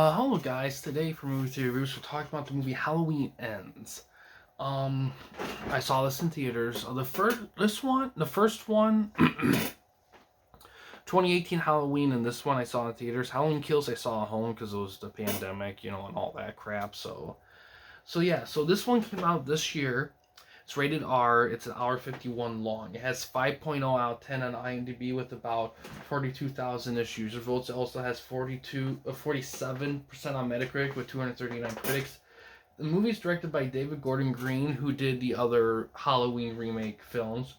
Hello guys, today for Movie Theory Reviews we're talking about the movie Halloween Ends. Um, I saw this in theaters. The first one, 2018 Halloween, and this one I saw in theaters. Halloween Kills I saw at home because it was the pandemic, and all that crap. So this one came out this year. It's rated R. It's an hour 51 long. It has 5.0 out of 10 on IMDb with about 42,000-ish user votes. It also has 47% on Metacritic with 239 critics. The movie is directed by David Gordon Green, who did the other Halloween remake films.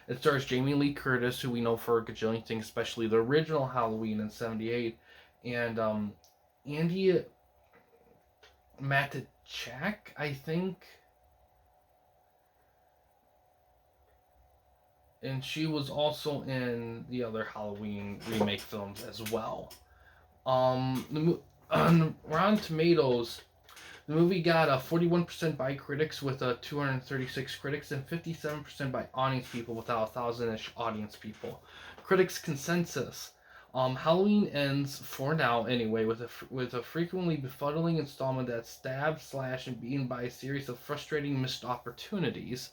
It stars Jamie Lee Curtis, who we know for a gajillion things, especially the original Halloween in '78, and Andy Matichak, I think. And she was also in the other Halloween remake films as well. On Rotten Tomatoes, the movie got a 41% by critics with a 236 critics and 57% by audience people with 1,000-ish audience people. Critics consensus. Halloween ends for now anyway with a frequently befuddling installment that stabs, slash, and beaten by a series of frustrating missed opportunities.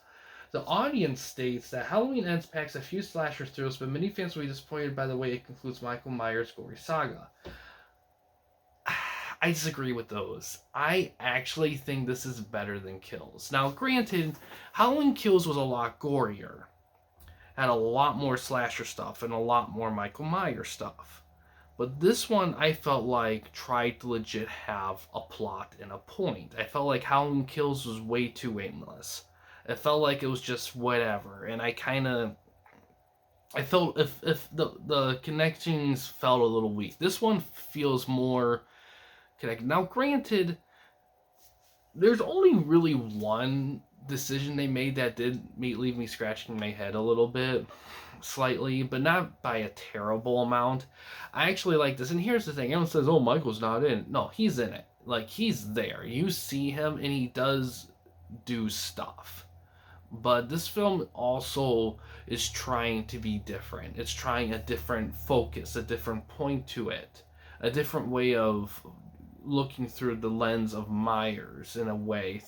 The audience states that Halloween Ends packs a few slasher thrills, but many fans will be disappointed by the way it concludes Michael Myers' gory saga. I disagree with those. I actually think this is better than Kills. Now, granted, Halloween Kills was a lot gorier, had a lot more slasher stuff, and a lot more Michael Myers stuff. But this one, I felt like tried to legit have a plot and a point. I felt like Halloween Kills was way too aimless. It felt like it was just whatever, and I felt if the connections felt a little weak. This one feels more connected. Now, granted, there's only really one decision they made that did leave me scratching my head a little bit, slightly, but not by a terrible amount. I actually like this, and here's the thing: everyone says, "Oh, Michael's not in." No, he's in it. Like, he's there. You see him, and he does do stuff. But this film also is trying to be different. It's trying a different focus, a different point to it, a different way of looking through the lens of Myers in a way.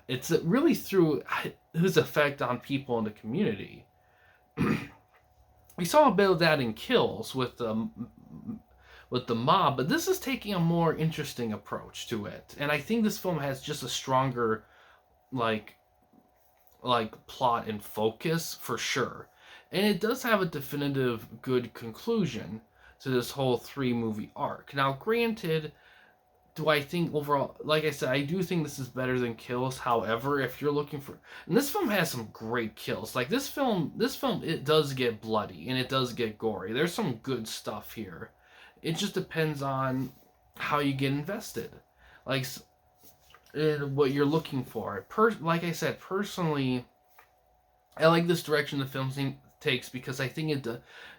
It's really through his effect on people in the community. We saw a bit of that in Kills with the mob, but this is taking a more interesting approach to it, and I think this film has just a stronger like plot and focus for sure. And it does have a definitive good conclusion to this whole 3 movie arc. Now, granted, do I think overall, like I said, I do think this is better than Kills. However, if you're looking for, and this film has some great kills. Like this film, it does get bloody and it does get gory. There's some good stuff here. It just depends on how you get invested. Like what you're looking for. Like I said, personally, I like this direction the film takes because I think it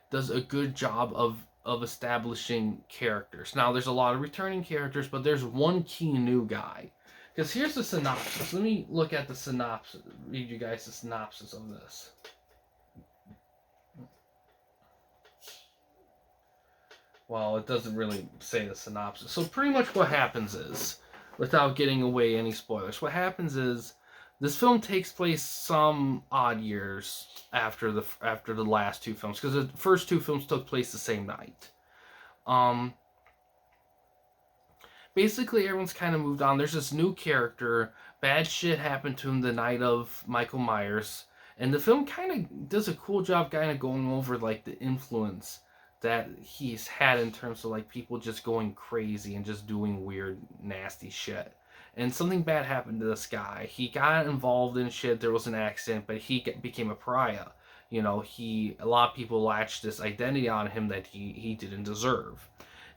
does a good job of establishing characters. Now, there's a lot of returning characters, but there's one key new guy. Because here's the synopsis. Let me look at the synopsis. Read you guys the synopsis of this. Well, it doesn't really say the synopsis. So pretty much what happens is, without getting away any spoilers, what happens is this film takes place some odd years after the last 2 films, because the first 2 films took place the same night. Basically, everyone's kind of moved on. There's this new character. Bad shit happened to him the night of Michael Myers, and the film kind of does a cool job kind of going over like the influence that he's had in terms of like people just going crazy and just doing weird, nasty shit. And something bad happened to this guy. He got involved in shit. There was an accident, but became a pariah. A lot of people latched this identity on him that he didn't deserve,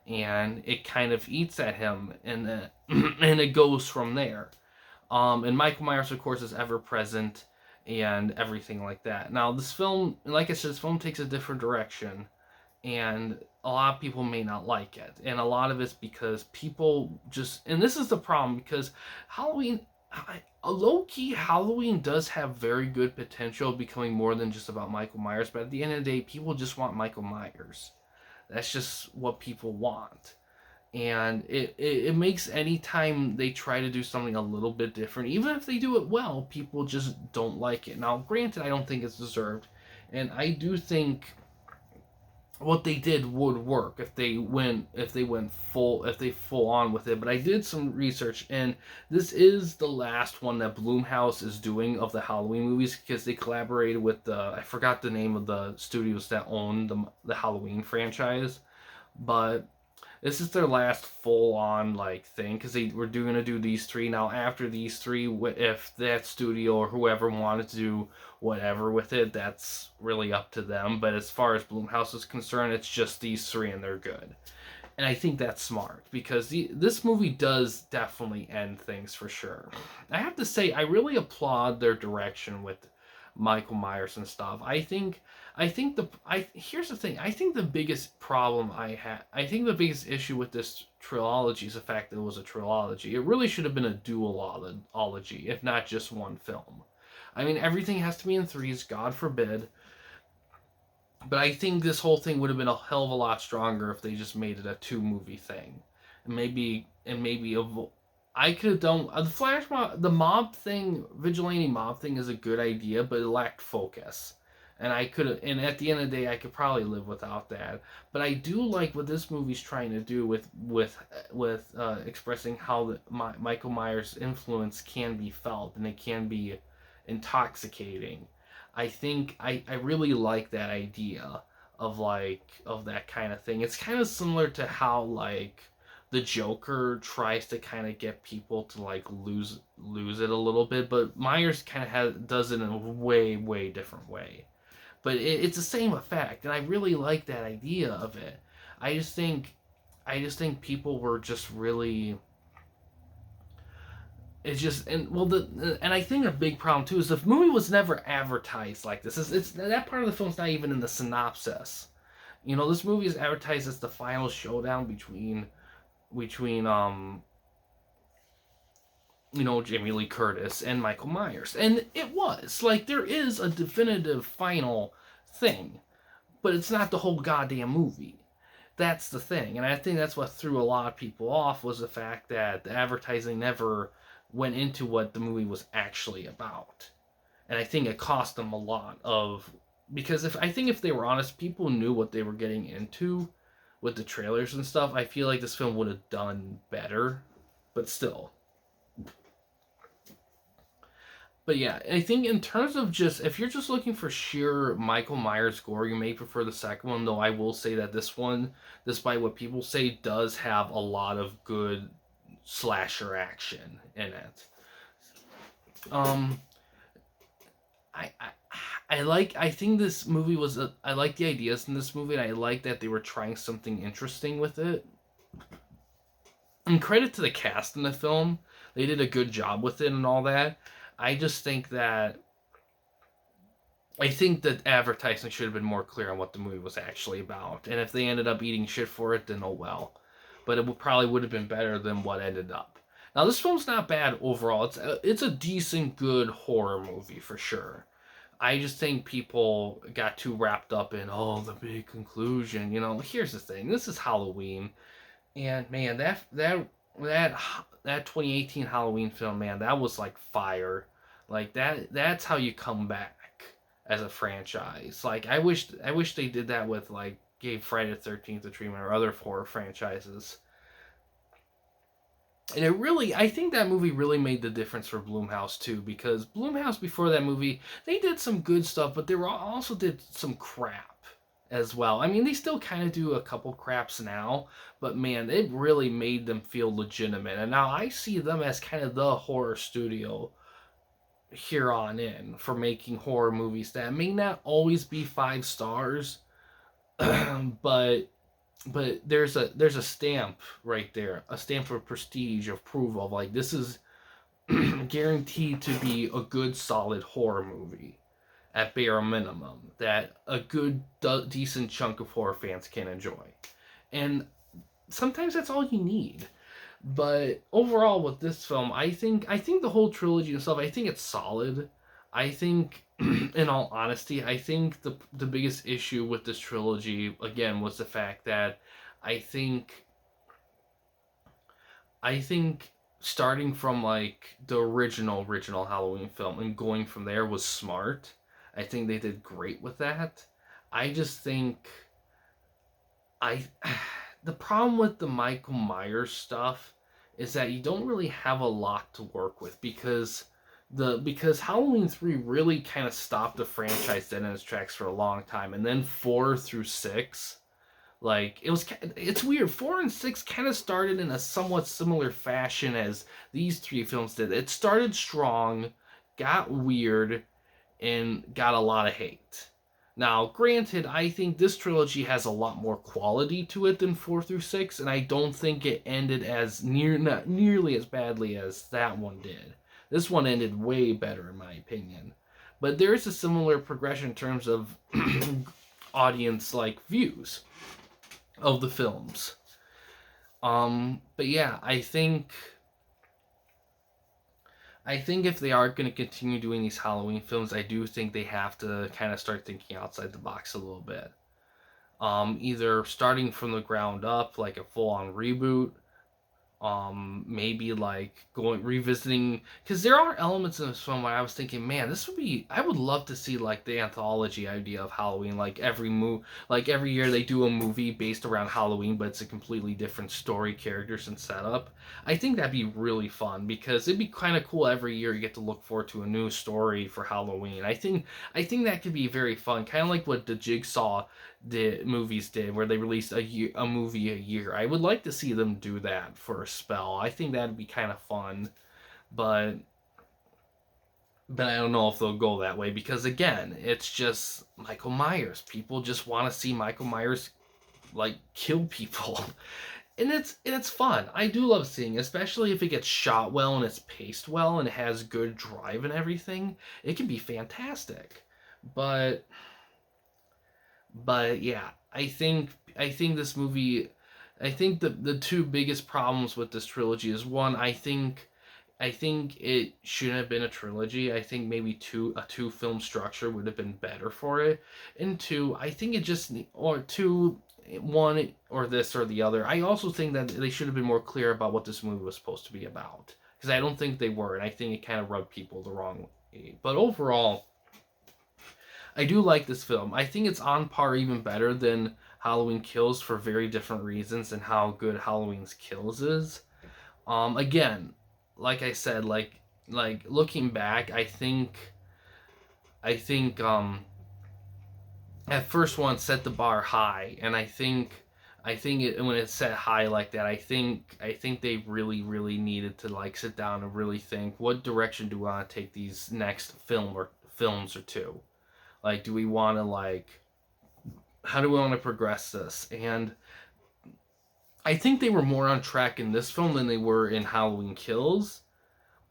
and it kind of eats at him, and and it goes from there. And Michael Myers, of course, is ever present and everything like that. Now, this film, like I said, this film takes a different direction, and a lot of people may not like it, and a lot of it's because people just, and this is the problem, because Halloween, low-key, Halloween does have very good potential of becoming more than just about Michael Myers, but at the end of the day, people just want Michael Myers. That's just what people want. And it makes any time they try to do something a little bit different, even if they do it well, people just don't like it. Now, granted, I don't think it's deserved, and I do think what they did would work if they full on with it. But I did some research, and this is the last one that Blumhouse is doing of the Halloween movies, because they collaborated with the, I forgot the name of the studios that own the Halloween franchise, but this is their last full on like thing, because they were going to do these three. Now after these three, if that studio or whoever wanted to do whatever with it, that's really up to them. But as far as Blumhouse is concerned, it's just these three and they're good. And I think that's smart, because this movie does definitely end things for sure. I have to say, I really applaud their direction with Michael Myers and stuff. I here's the thing. I think the biggest problem I think the biggest issue with this trilogy is the fact that it was a trilogy. It really should have been a duology, if not just one film. I mean, everything has to be in threes, God forbid. But I think this whole thing would have been a hell of a lot stronger if they just made it a two movie thing, and maybe I could have done the flash mob, the mob thing, vigilante mob thing is a good idea, but it lacked focus. And I could have, and at the end of the day, I could probably live without that. But I do like what this movie's trying to do with expressing how Michael Myers' influence can be felt, and it can be intoxicating. I think I really like that idea of that kind of thing. It's kind of similar to how like the Joker tries to kind of get people to like lose it a little bit, but Myers kind of does it in a way different way. But it's the same effect, and I really like that idea of it. I just think people were just really, it's just, and well, and I think a big problem too is the movie was never advertised like this. It's that part of the film's not even in the synopsis. This movie is advertised as the final showdown between Jamie Lee Curtis and Michael Myers, and it was like there is a definitive final thing, but it's not the whole goddamn movie. That's the thing, and I think that's what threw a lot of people off, was the fact that the advertising never went into what the movie was actually about. And I think it cost them a lot of, because if they were honest, people knew what they were getting into with the trailers and stuff. I feel like this film would have done better, but still. But yeah, I think in terms of just, if you're just looking for sheer Michael Myers gore, you may prefer the second one, though I will say that this one, despite what people say, does have a lot of good slasher action in it. Um, I, I, I think this movie I like the ideas in this movie, and I like that they were trying something interesting with it. And credit to the cast in the film, they did a good job with it and all that. I just think that advertising should have been more clear on what the movie was actually about. And if they ended up eating shit for it, then oh well. But it probably would have been better than what ended up. Now, this film's not bad overall. It's a decent, good horror movie for sure. I just think people got too wrapped up in, oh, the big conclusion. Here's the thing. This is Halloween. And man, that 2018 Halloween film, man, that was like fire. Like that's how you come back as a franchise. Like I wish they did that with, like, gave Friday the 13th a treatment, or other horror franchises. And I think that movie really made the difference for Blumhouse too, because Blumhouse before that movie, they did some good stuff, but they also did some crap as well. I mean, they still kind of do a couple craps now, but man, it really made them feel legitimate. And now I see them as kind of the horror studio here on in for making horror movies that may not always be 5 stars, but there's a stamp right there, a stamp of prestige, of approval, of like, this is guaranteed to be a good solid horror movie at bare minimum, that a good decent chunk of horror fans can enjoy. And sometimes that's all you need. But overall with this film, I think the whole trilogy and stuff, I think it's solid. I think in all honesty, I think the biggest issue with this trilogy again was the fact that I think I think starting from like the original Halloween film and going from there was smart. I think they did great with that. I just think I the problem with the Michael Myers stuff is that you don't really have a lot to work with because Halloween 3 really kind of stopped the franchise dead in its tracks for a long time, and then 4 through 6, like it's weird. 4 and 6 kind of started in a somewhat similar fashion as these three films did. It started strong, got weird, and got a lot of hate. Now, granted, I think this trilogy has a lot more quality to it than 4 through 6, and I don't think it ended as not nearly as badly as that one did. This one ended way better in my opinion. But there is a similar progression in terms of audience like views of the films. But yeah, I think if they are going to continue doing these Halloween films, I do think they have to kind of start thinking outside the box a little bit. Either starting from the ground up, like a full-on reboot, maybe like going revisiting, because there are elements in this film where I was thinking, man, this would be, I would love to see like the anthology idea of Halloween, like like every year they do a movie based around Halloween, but it's a completely different story, characters, and setup. I think that'd be really fun because it'd be kind of cool every year you get to look forward to a new story for Halloween. I think that could be very fun, kind of like what the Jigsaw movies did, where they released a movie a year. I would like to see them do that for a spell. I think that'd be kind of fun, but I don't know if they'll go that way because again, it's just Michael Myers. People just want to see Michael Myers like kill people. And it's fun. I do love seeing, especially if it gets shot well and it's paced well and it has good drive and everything. It can be fantastic. But yeah, I think this movie, I think the two biggest problems with this trilogy is one, I think it shouldn't have been a trilogy. I think maybe a two film structure would have been better for it. And two, I think it just or two one or this or the other. I also think that they should have been more clear about what this movie was supposed to be about because I don't think they were, and I think it kind of rubbed people the wrong way. But overall, I do like this film. I think it's on par, even better than Halloween Kills for very different reasons and how good Halloween's Kills is. Again, like I said, like looking back, I think at first one set the bar high, and I think when it's set high like that, I think they really needed to like sit down and really think what direction do we want to take these next films or two. Like, do we want to how do we want to progress this? And I think they were more on track in this film than they were in Halloween Kills.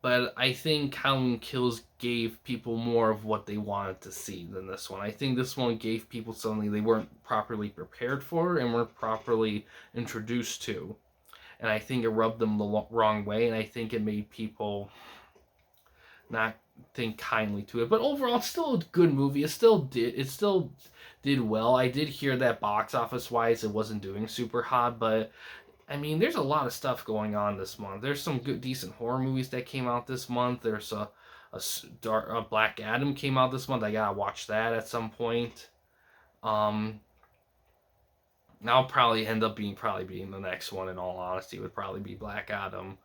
But I think Halloween Kills gave people more of what they wanted to see than this one. I think this one gave people something they weren't properly prepared for and weren't properly introduced to. And I think it rubbed them the wrong way, and I think it made people not think kindly to it. But overall, it's still a good movie. It still did well. I did hear that box office wise, it wasn't doing super hot, but I mean, there's a lot of stuff going on this month. There's some good, decent horror movies that came out this month. There's a Black Adam came out this month. I gotta watch that at some point. Um, I'll probably end up being the next one. In all honesty, would probably be Black Adam.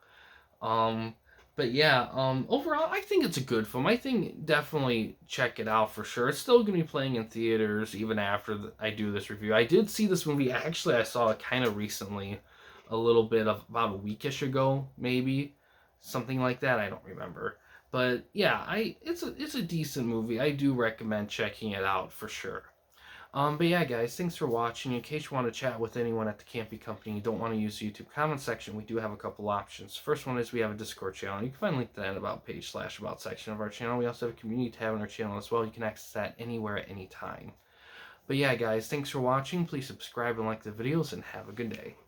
Um, but yeah, overall, I think it's a good film. I think definitely check it out for sure. It's still gonna be playing in theaters even after I do this review. I did see this movie. Actually, I saw it kind of recently, a little bit of about a weekish ago, maybe something like that. I don't remember. But yeah, it's a decent movie. I do recommend checking it out for sure. But yeah, guys, thanks for watching. In case you want to chat with anyone at the Campy Company and you don't want to use the YouTube comment section, we do have a couple options. First one is we have a Discord channel. You can find a link to that about page / about section of our channel. We also have a community tab on our channel as well. You can access that anywhere at any time. But yeah, guys, thanks for watching. Please subscribe and like the videos, and have a good day.